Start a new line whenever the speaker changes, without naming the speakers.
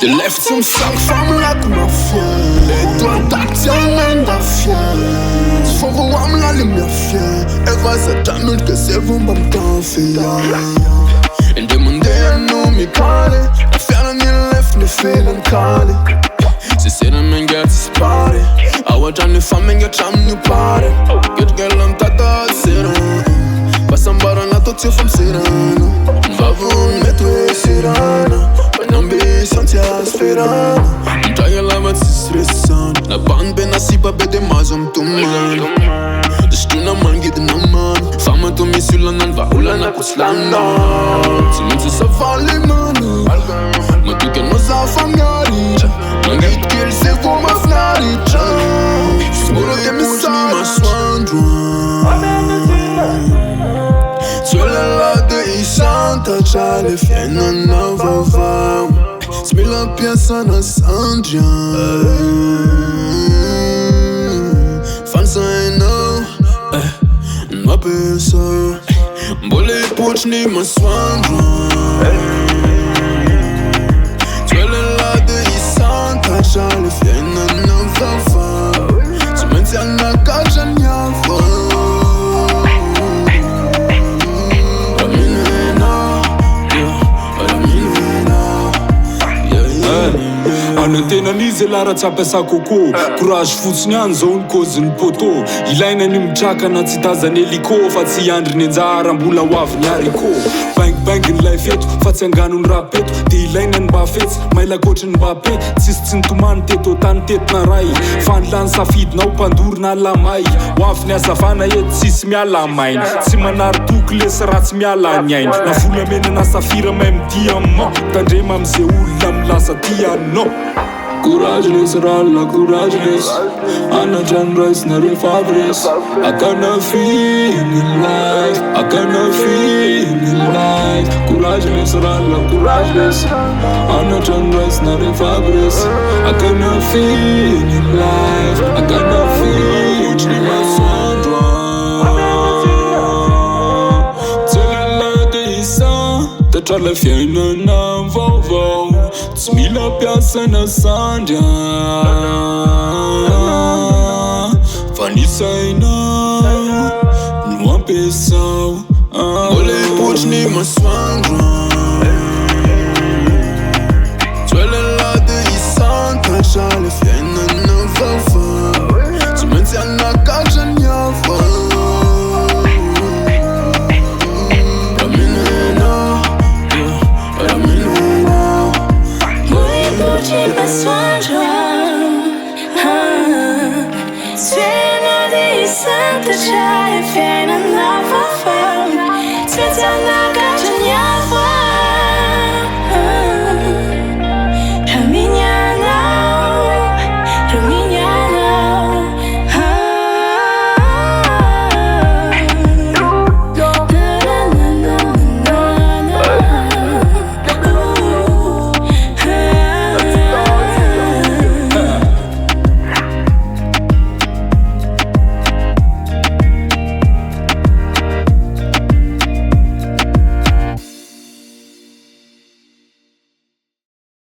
The left some sang femme like ma fière. Et toi t'attends da fière. Tu faut voir la lumière fière. Et vas-y t'amène que c'est bon bah m't'en fait. Et demander à nous m'y parler. La faire la mienne left ne fait l'en caler. Si c'est la Manga c'est party. I watch on the femme Manga cham nous party. Get girl on tata c'est long. Passe en barre la tot sur femme c'est long. Va vous mettre c'est long. Ambition ti aspirano. Non c'hai la vazza stressante. La band ben si pa bede mazom tu man. Destuna man gid na man. Fama tu mi sulla nan va ula na kuslanda. Si men se vale mano. Ma tu che non sa famiglia. Non git kill se vo ma fnaricha. Sicuro che mi sa Masoandro. Sulla la de santa c'ha le fienne na vava. Smila piasa na Sandria. Fansa I know. Ma pensa. Bole poch ni Masoandro. Sulla la de santa c'ha le fienne na vava. Si menzi na caccia niavo.
An'ny tenan'izy lara tsy ampiasako akô. Courage fotsiny any zao ny cauzin'ny poto. Ilaina ny mitrakana tsy tazany heliko. Fa tsy andriny anjara mbola hoaviny harikô. Bang ny life eto fa tsy angano ny rap eto. De ilaina ny mba fetsy maila koatry ny Mbappé. Tsisy tsy nitomany teto tany tetina ray. Fa nilany safidina ho mpandorona lamay. Hoaviny azavana eto tsisy miala maina. Tsy manary toky lesy ratsy miala ny aina. Na volamena na safira même diamant. Tandrema am'zay olona milasa tianao. Courageless, ralla courageless. Anna Jan Rice, Nari Fabris. I cannot feel in life. I cannot feel in life. Courageless, ralla courageless. Anna Jan Rice, Nari Fabris. I cannot feel in life. I cannot feel in life. Tra la fiaina na vaovao. Tsy mila piasa na Sandria. Fa ny sainao no ampiasao.
Bole poch ni Masoandro.